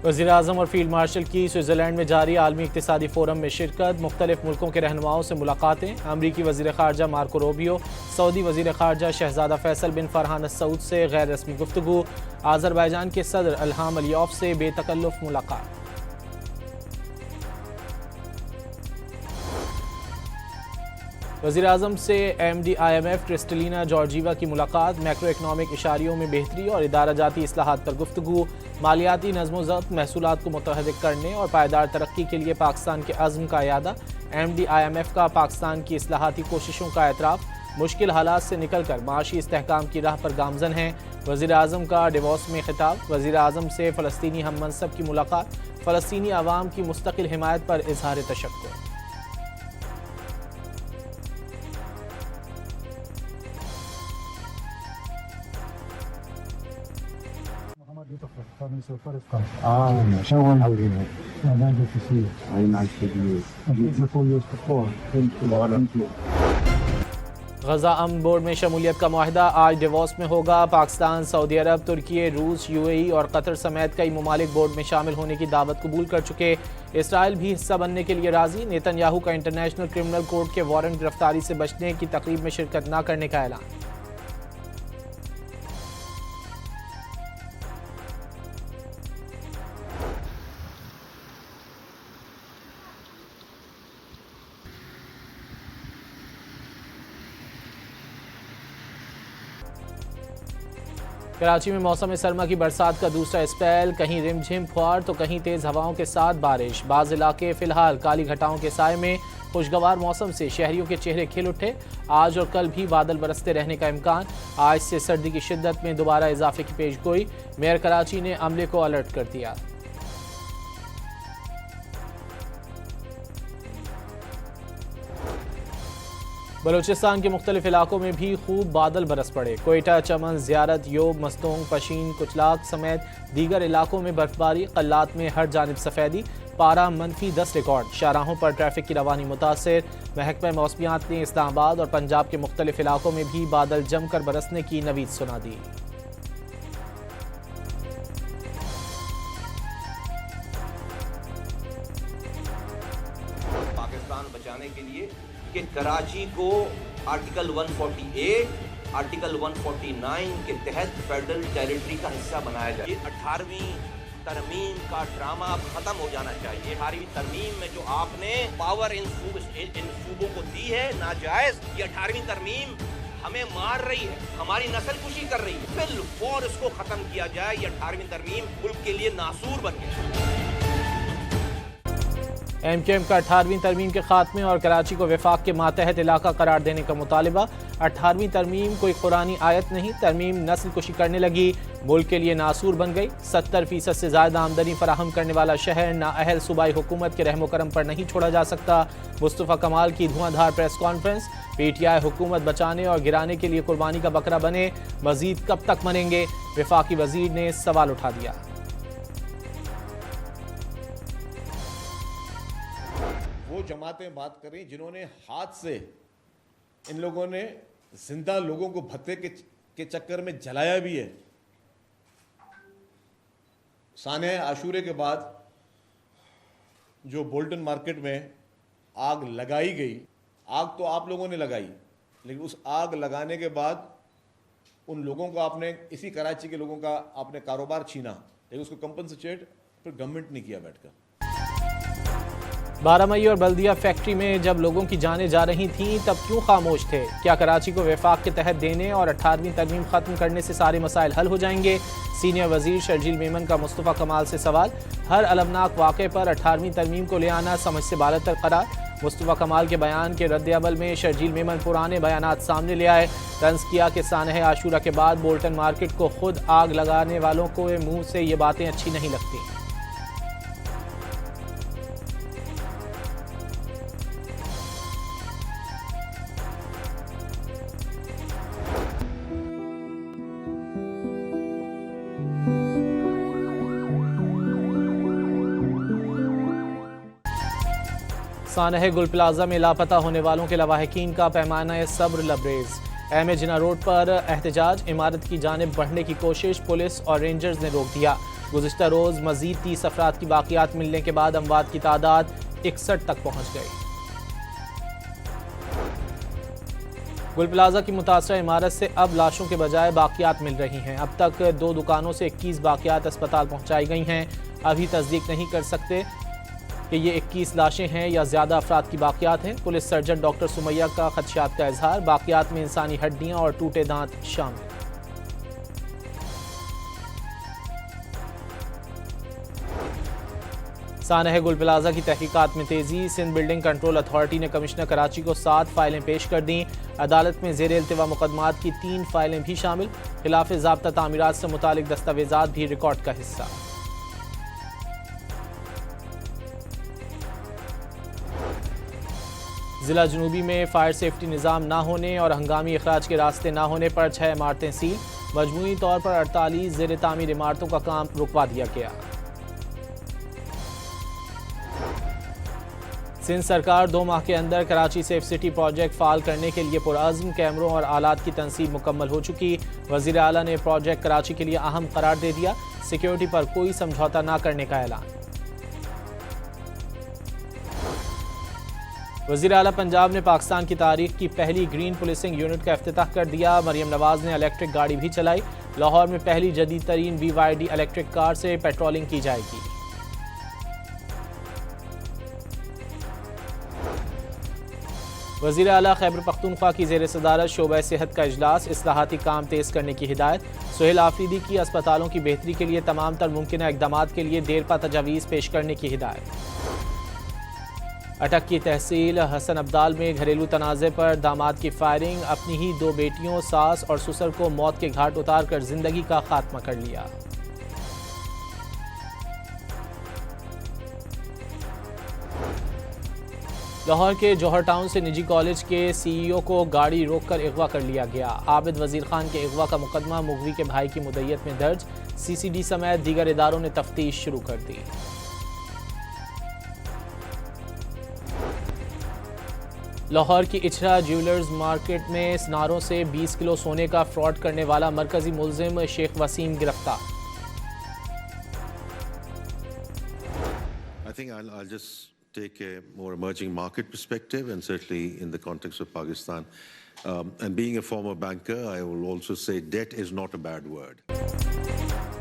वज़ीर-ए-आज़म और field marshal की स्विट्ज़रलैंड में जारी आलमी इक़्तिसादी फ़ोरम में शिरकत, मुख्तलिफ मुल्कों के रहनुमाओं से मुलाकातें। अमरीकी वज़ीर ख़ारजा मार्को रूबियो, सऊदी वज़ीर ख़ारजा शहज़ादा फैसल बिन फ़रहान अल सऊद से गैर रस्मी गुफ्तगू। आज़रबाईजान के सदर इल्हाम अलियव से बेतकल्लुफ़ मुलाकात। वज़ीर-ए-आज़म से MD IMF क्रिस्टलिना जॉर्जीवा की मुलाकात। मैक्रो इकनॉमिक इशारियों में बेहतरी और इदारा जाती इस्लाहात पर गुफ्तगू। मालियाती नज़्म-ओ-ज़ब्त, महसूलात को मुतहर्रिक करने और पायदार तरक्की के लिए पाकिस्तान के अज़्म का यादा। MD IMF का पाकिस्तान की इस्लाहाती कोशिशों का एतराफ़। मुश्किल हालात से निकल कर माशी इस्तेहकाम की राह पर गामज़न हैं। वज़ीर-ए-आज़म का डिवोर्स में खिताब। वज़ीर-ए-आज़म से फ़लस्तीनी हम मनसब की मुलाकात। फ़लस्तीनी आवाम की मुस्तकिल हिमायत पर इज़हार तशक्कुर। Someone holding it. Nice to see you. Very nice to see you. Beautiful years before. Thank you. Gaza अमन बोर्ड में शमूलियत का मुआहदा आज डिवोर्स में होगा। पाकिस्तान, सऊदी अरब, तुर्की, रूस, UAE और कतर समेत कई ममालिक बोर्ड में शामिल होने की दावत कबूल कर चुके। इसराइल भी हिस्सा बनने के लिए राजी। नेतन्याहू का इंटरनेशनल क्रिमिनल कोर्ट के वारंट गिरफ्तारी से बचने की तकरीब में शिरकत न करने का ऐलान। कराची में मौसम सरमा की बरसात का दूसरा स्पेल। कहीं रिमझिम फुहार तो कहीं तेज़ हवाओं के साथ बारिश। बाज़ इलाके फ़िलहाल काली घटाओं के साए में। खुशगवार मौसम से शहरियों के चेहरे खिल उठे। आज और कल भी बादल बरसते रहने का इम्कान। आज से सर्दी की शिद्दत में दोबारा इजाफे की पेशगोई। मेयर कराची ने अमले को अलर्ट कर दिया। बलूचिस्तान के मुख्तलिफ इलाकों में भी खूब बादल बरस पड़े। कोयटा, चमन, ज़ियारत, योब, मस्तोंग, पशीन, कुचलाक समेत दीगर इलाकों में बर्फबारी। कल्लात में हर जानिब सफ़ेदी। पारा -10 रिकॉर्ड। शाहराहों पर ट्रैफिक की रवानी मुतासर। महकमा मौसमियात ने इस्लामाबाद और पंजाब के मुख्तलिफ इलाकों में भी बादल जमकर बरसने की नवीद सुना दी। पाकिस्तान बचाने के लिए कि कराची को आर्टिकल 148, आर्टिकल 149 के तहत फेडरल टेरिटरी का हिस्सा बनाया जाए। ये 18वीं तरमीम का ड्रामा अब खत्म हो जाना चाहिए। 18वीं तरमीम में जो आपने पावर इन सूबों को दी है नाजायज, ये 18वीं तरमीम हमें मार रही है, हमारी नस्लकुशी कर रही है। बिल फौर इसको खत्म किया जाए। ये 18वीं तरमीम मुल्क के लिए नासूर बन गई। MKM का 18वीं तरमीम के खात्मे और कराची को वफाक के मातहत इलाका करार देने का मुतालिबा। 18वीं तरमीम कोई कुरानी आयत नहीं। तरमीम नस्ल कुशी करने लगी, मुल्क के लिए नासूर बन गई। 70% से ज़्यादा आमदनी फराहम करने वाला शहर नाअहल सूबाई हुकूमत के रहमो करम पर नहीं छोड़ा जा सकता। मुस्तफ़ा कमाल की धुआंधार प्रेस कॉन्फ्रेंस। PTI हुकूमत बचाने और गिराने के लिए कुर्बानी का बकरा बने, मजीद कब तक मनेंगे? वफाकी वजीर ने सवाल उठा दिया। वो जमातें बात कर रही जिन्होंने हाथ से इन लोगों ने जिंदा लोगों को भत्ते के चक्कर में जलाया भी है। साने आशूरे के बाद जो बोल्टन मार्केट में आग लगाई गई, आग तो आप लोगों ने लगाई, लेकिन उस आग लगाने के बाद उन लोगों को आपने, इसी कराची के लोगों का आपने कारोबार छीना, लेकिन उसको कंपनसेट फिर गवर्नमेंट ने किया बैठकर। 12 मई और बल्दिया फैक्ट्री में जब लोगों की जानें जा रही थीं तब क्यों खामोश थे? क्या कराची को वफाक के तहत देने और 18वीं तरमीम ख़त्म करने से सारे मसाइल हल हो जाएंगे? सीनियर वजीर शर्जील मेमन का मुस्तफ़ा कमाल से सवाल। हर अलमनाक वाक़े पर 18वीं तरमीम को ले आना समझ से बालतर करार। मुस्तफ़ा कमाल के बयान के रद्द-ए-अमल में शर्जील मेमन पुराने बयानात सामने ले आए। तंज़ किया कि सानह आशूरा के बाद बोल्टन मार्केट को खुद आग लगाने वालों को मुँह से ये बातें अच्छी नहीं लगती। सानह गुल प्लाजा में लापता होने वालों के लवाहिकीन का पैमाना सब्र लबरेज। जिना रोड पर एहतजाज, इमारत की जानिब बढ़ने की कोशिश, पुलिस और रेंजर्स ने रोक दिया। गुज़िश्ता रोज़ मज़ीद 30 अफराद की बाक़ियात मिलने के बाद अमवात की तादाद 61 तक पहुँच गई। गुल प्लाजा की मुतासरा इमारत से अब लाशों के बजाय बाक़ियात मिल रही हैं। अब तक 2 दुकानों से 21 बाक़ियात अस्पताल पहुँचाई गई हैं। अभी तस्दीक नहीं कर सकते कि ये 21 लाशें हैं या ज़्यादा अफराद की बाक़ियात हैं। पुलिस सर्जन डॉक्टर सुमैया का खदशात का इजहार, बाक़ियात में इंसानी हड्डियाँ और टूटे दांत शामिल। सानह गुल प्लाजा की तहकीकात में तेजी, सिंध बिल्डिंग कंट्रोल अथॉरिटी ने कमिश्नर कराची को 7 फाइलें पेश कर दी। अदालत में ज़ेर इल्तिवा मुकदमात की 3 फाइलें भी शामिल। खिलाफ ज़ाब्ता तामीरात से मुतालिक दस्तावेजात भी रिकॉर्ड का हिस्सा। जिला जनूबी में फायर सेफ्टी निज़ाम ना होने और हंगामी अखराज के रास्ते ना होने पर 6 इमारतें सील। मजमूई तौर पर 48 ज़ेर तामीर इमारतों का काम रुकवा दिया गया। सिंध सरकार 2 माह के अंदर कराची सेफ सिटी प्रोजेक्ट फाल करने के लिए पुरअज़्म, कैमरों और आलात की तनसीब मुकम्मल हो चुकी। वज़ीर आला ने प्रोजेक्ट कराची के लिए अहम करार दे दिया। सिक्योरिटी पर कोई समझौता ना करने का ऐलान। वज़ीर आला पंजाब ने पाकिस्तान की तारीख की पहली ग्रीन पुलिसिंग यूनिट का इफ्तिताह कर दिया। मरियम नवाज ने इलेक्ट्रिक गाड़ी भी चलाई। लाहौर में पहली जदीद तरीन BYD इलेक्ट्रिक कार से पेट्रोलिंग की जाएगी। वज़ीर आला खैबर पख्तूनख्वा की ज़ेर सदारत शोबा सेहत का इजलास, इस्लाहाती काम तेज़ करने की हिदायत। सुहेल आफरीदी की अस्पतालों की बेहतरी के लिए तमाम तर मुमकिन इक़दामात के लिए देरपा तजावीज़ पेश करने की हिदायत। अटक की तहसील हसन अब्दाल में घरेलू तनाज़े पर दामाद की फायरिंग, अपनी ही 2 बेटियों, सास और ससुर को मौत के घाट उतार कर जिंदगी का खात्मा कर लिया। लाहौर के जौहर टाउन से निजी कॉलेज के CEO को गाड़ी रोककर अगवा कर लिया गया। आबिद वजीर खान के अगवा का मुकदमा मुगवी के भाई की मुद्दत में दर्ज। CCD समेत दीगर इदारों ने तफ्तीश शुरू कर दी। लाहौर की इचरा ज्वेलर्स मार्केट में स्नारों से 20 किलो सोने का फ्रॉड करने वाला मरकजी मुलजिम शेख वसीम गिरफ्तार। I think I'll just take a more emerging market perspective, and certainly in the context of Pakistan. And being a former banker, I will also say debt is not a bad word.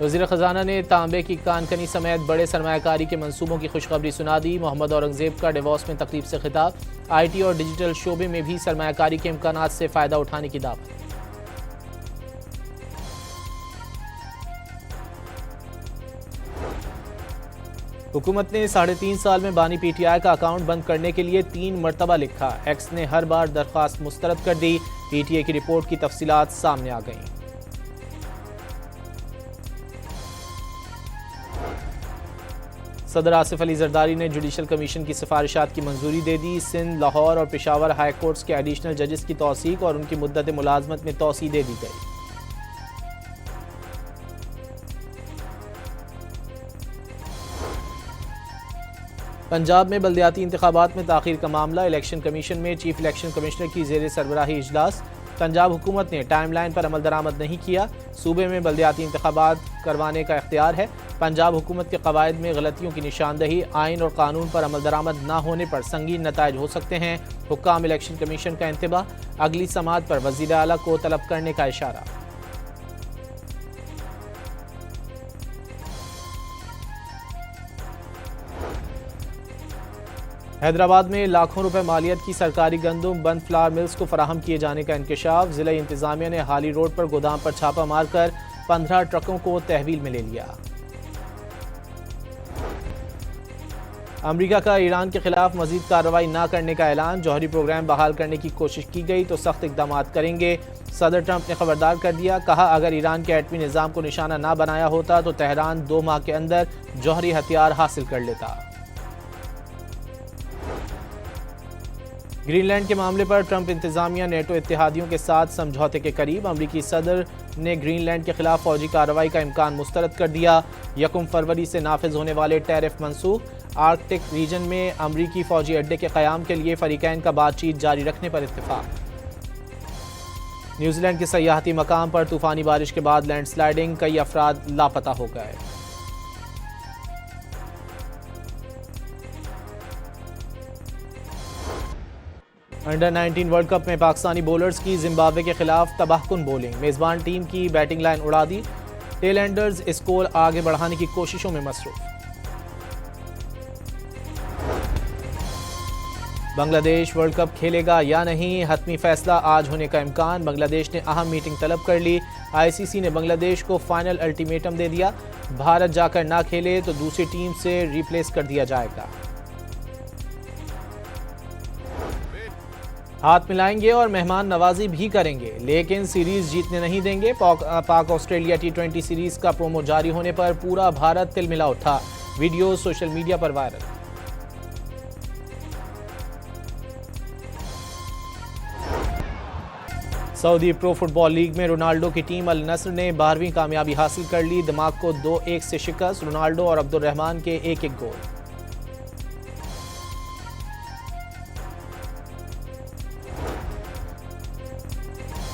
वज़ीर ख़जाना ने तांबे की कानकनी समेत बड़े सरमायाकारी के मंसूबों की खुशखबरी सुना दी। मोहम्मद औरंगज़ेब का डिवोर्स में तकरीब से खिताब। IT और डिजिटल शोबे में भी सरमायाकारी के इम्कानात से फ़ायदा उठाने की दावत। हुकूमत ने 3.5 साल में बानी PTI का अकाउंट बंद करने के लिए 3 मरतबा लिखा। एक्स ने हर बार दरख्वास्त मुस्तरद कर दी। PTA की रिपोर्ट की तफसीलात सामने आ गईं। सदर आसिफ अली जरदारी ने जुडिशल कमीशन की सिफारिशात की मंजूरी दे दी। सिंध, लाहौर और पेशावर हाई कोर्ट्स के एडिशनल जजेस की तौसीक और उनकी मुद्दत मुलाजमत में तोसी दे दी गई। पंजाब में बल्दियाती इंतखाबात में ताख़ीर का मामला। इलेक्शन कमीशन में चीफ इलेक्शन कमिश्नर की ज़ेर सरबराही इजलास। पंजाब हुकूमत ने टाइम लाइन पर अमल दरामद नहीं किया। सूबे में बल्दियाती इंतखाबात करवाने का इख्तियार है। पंजाब हुकूमत के कवायद में गलतियों की निशानदही, आइन और कानून पर अमल दरामद ना होने पर संगीन नताइज हो सकते हैं। हुक्काम इलेक्शन कमीशन का इंतबाह। अगली समाअत पर वज़ीर आला को तलब करने का इशारा। हैदराबाद में लाखों रुपए मालियत की सरकारी गंदम बंद फ्लावर मिल्स को फराहम किए जाने का इंकशाफ। जिला इंतजामिया ने हाली रोड पर गोदाम पर छापा मारकर 15 ट्रकों को तहवील में ले लिया। अमेरिका का ईरान के खिलाफ मजीद कार्रवाई न करने का ऐलान। जौहरी प्रोग्राम बहाल करने की कोशिश की गई तो सख्त इकदाम करेंगे। सदर ट्रंप ने खबरदार कर दिया। कहा, अगर ईरान के एटमी निज़ाम को निशाना ना बनाया होता तो तेहरान 2 माह के अंदर जौहरी हथियार हासिल कर लेता। ग्रीनलैंड के मामले पर ट्रंप इंतजामिया नेटो इत्तेहादियों के साथ समझौते के करीब। अमरीकी सदर ने ग्रीनलैंड के खिलाफ फौजी कार्रवाई का इम्कान मुस्तरद कर दिया। 1 फरवरी से नाफिज होने वाले टैरिफ मनसूख। आर्कटिक रीजन में अमरीकी फौजी अड्डे के क़याम के लिए फरीकैन का बातचीत जारी रखने पर इत्तेफाक। न्यूजीलैंड के सयाहती मकाम पर तूफानी बारिश के बाद लैंडस्लाइडिंग, कई अफराद लापता हो गए। अंडर 19 वर्ल्ड कप में पाकिस्तानी बॉलर्स की जिम्बाब्वे के खिलाफ तबाहकुन बॉलिंग, मेजबान टीम की बैटिंग लाइन उड़ा दी। टेलएंडर्स स्कोर आगे बढ़ाने की कोशिशों में मसरूफ। बांग्लादेश वर्ल्ड कप खेलेगा या नहीं, हतमी फैसला आज होने का इम्कान। बांग्लादेश ने अहम मीटिंग तलब कर ली। आईसीसी ने बांग्लादेश को फाइनल अल्टीमेटम दे दिया, भारत जाकर ना खेले तो दूसरी टीम से रिप्लेस कर दिया जाएगा। हाथ मिलाएंगे और मेहमान नवाजी भी करेंगे, लेकिन सीरीज जीतने नहीं देंगे। पाक ऑस्ट्रेलिया T20 सीरीज का प्रोमो जारी होने पर पूरा भारत तिलमिला उठा। वीडियो सोशल मीडिया पर viral. Saudi pro football league में रोनाल्डो की टीम अल नस्र ने 12वीं कामयाबी हासिल कर ली। दिमाग को 2-1 से शिकस्त, रोनाल्डो और अब्दुल रहमान के एक-एक गोल।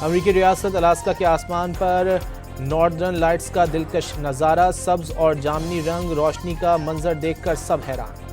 अमेरिकी रियासत अलास्का के आसमान पर नॉर्दर्न लाइट्स का दिलकश नज़ारा, सब्ज और जामनी रंग रोशनी का मंजर देखकर सब हैरान।